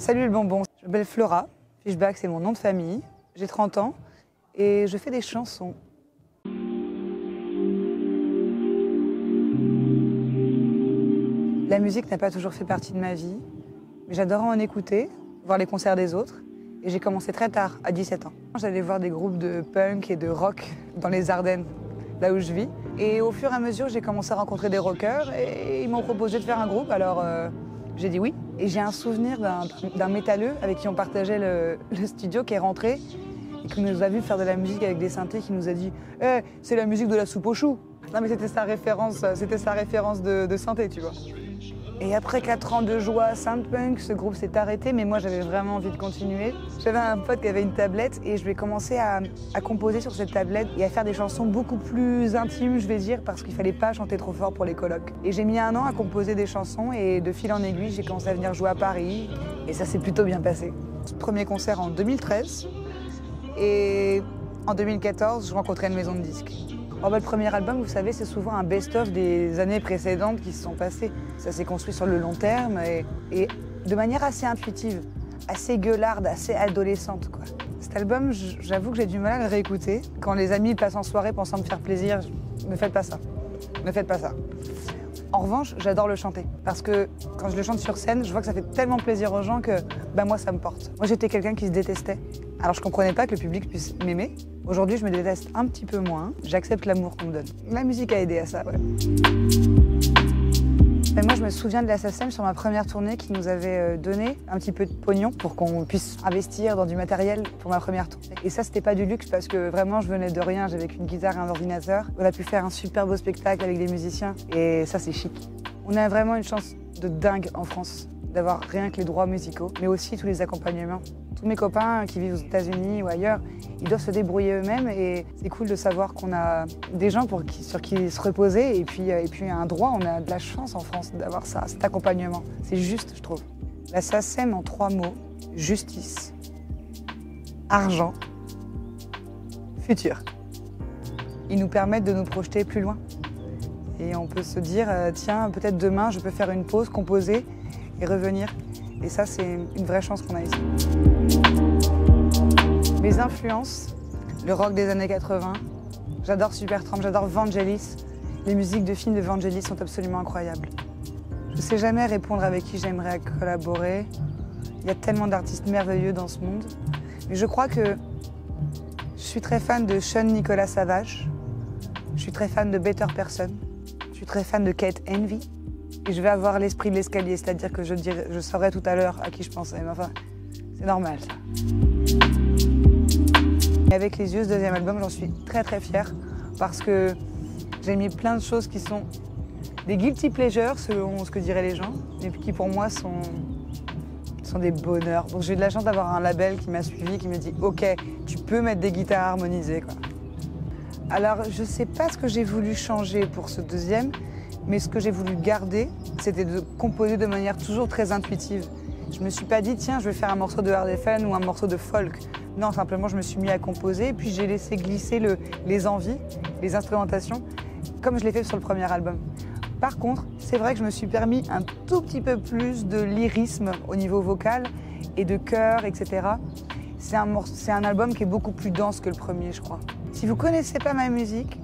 Salut le bonbon, je m'appelle Flora, Fishback c'est mon nom de famille, j'ai 30 ans et je fais des chansons. La musique n'a pas toujours fait partie de ma vie, mais j'adorais en écouter, voir les concerts des autres et j'ai commencé très tard, à 17 ans. J'allais voir des groupes de punk et de rock dans les Ardennes, là où je vis. Et au fur et à mesure, j'ai commencé à rencontrer des rockers et ils m'ont proposé de faire un groupe, alors j'ai dit oui. Et j'ai un souvenir d'un métalleux avec qui on partageait le studio qui est rentré et qui nous a vu faire de la musique avec des synthés, qui nous a dit hey, « c'est la musique de la soupe aux choux ». Non mais c'était sa référence de synthé, tu vois. Et après 4 ans de joie synth-punk, ce groupe s'est arrêté, mais moi j'avais vraiment envie de continuer. J'avais un pote qui avait une tablette et je vais commencer à composer sur cette tablette et à faire des chansons beaucoup plus intimes, je vais dire, parce qu'il fallait pas chanter trop fort pour les colocs. Et j'ai mis 1 an à composer des chansons et de fil en aiguille, j'ai commencé à venir jouer à Paris et ça s'est plutôt bien passé. Premier concert en 2013 et en 2014, je rencontrais une maison de disques. Le premier album, vous savez, c'est souvent un best-of des années précédentes qui se sont passées. Ça s'est construit sur le long terme et de manière assez intuitive, assez gueularde, assez adolescente, quoi. Cet album, j'avoue que j'ai du mal à le réécouter. Quand les amis passent en soirée pensant me faire plaisir, ne faites pas ça. Ne faites pas ça. En revanche, j'adore le chanter parce que quand je le chante sur scène, je vois que ça fait tellement plaisir aux gens que moi, ça me porte. Moi, j'étais quelqu'un qui se détestait. Alors, je comprenais pas que le public puisse m'aimer. Aujourd'hui, je me déteste un petit peu moins. J'accepte l'amour qu'on me donne. La musique a aidé à ça, ouais. Mais moi, je me souviens de la SACEM sur ma première tournée qui nous avait donné un petit peu de pognon pour qu'on puisse investir dans du matériel pour ma première tournée. Et ça, c'était pas du luxe parce que vraiment, je venais de rien. J'avais qu'une guitare et un ordinateur. On a pu faire un super beau spectacle avec des musiciens et ça, c'est chic. On a vraiment une chance de dingue en France d'avoir rien que les droits musicaux, mais aussi tous les accompagnements. Tous mes copains qui vivent aux États-Unis ou ailleurs, ils doivent se débrouiller eux-mêmes et c'est cool de savoir qu'on a des gens sur qui se reposer et puis un droit, on a de la chance en France d'avoir ça, cet accompagnement. C'est juste, je trouve. La SACEM en 3 mots, justice, argent, futur. Ils nous permettent de nous projeter plus loin. Et on peut se dire, tiens, peut-être demain, je peux faire une pause, composer et revenir. Et ça, c'est une vraie chance qu'on a ici. Mes influences, le rock des années 80, j'adore Supertramp, j'adore Vangelis. Les musiques de films de Vangelis sont absolument incroyables. Je ne sais jamais répondre avec qui j'aimerais collaborer. Il y a tellement d'artistes merveilleux dans ce monde. Mais je crois que je suis très fan de Sean Nicolas Savage. Je suis très fan de Better Person. Je suis très fan de Kate Envy. Et je vais avoir l'esprit de l'escalier, c'est-à-dire que je saurai tout à l'heure à qui je pensais. Mais enfin, c'est normal, ça. Et avec Les Yeux, ce deuxième album, j'en suis très très fière parce que j'ai mis plein de choses qui sont des guilty pleasures, selon ce que diraient les gens, et qui pour moi sont des bonheurs. Donc j'ai eu de la chance d'avoir un label qui m'a suivi, qui me dit « Ok, tu peux mettre des guitares harmonisées, quoi ». Alors, je sais pas ce que j'ai voulu changer pour ce deuxième, mais ce que j'ai voulu garder, c'était de composer de manière toujours très intuitive. Je me suis pas dit, tiens, je vais faire un morceau de hard FM ou un morceau de folk. Non, simplement, je me suis mis à composer, et puis j'ai laissé glisser les envies, les instrumentations, comme je l'ai fait sur le premier album. Par contre, c'est vrai que je me suis permis un tout petit peu plus de lyrisme au niveau vocal et de chœur, etc. C'est un album qui est beaucoup plus dense que le premier, je crois. Si vous connaissez pas ma musique,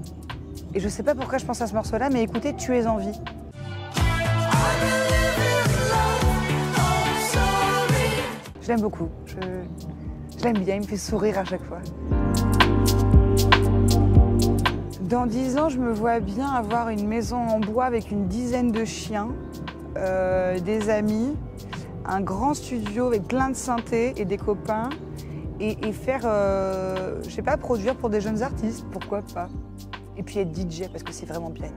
et je sais pas pourquoi je pense à ce morceau-là, mais écoutez, Tu es en vie. Je l'aime beaucoup. Je l'aime bien, il me fait sourire à chaque fois. Dans 10 ans, je me vois bien avoir une maison en bois avec une dizaine de chiens, des amis, un grand studio avec plein de synthés et des copains, et faire, je sais pas, produire pour des jeunes artistes, pourquoi pas. Et puis être DJ, parce que c'est vraiment bien.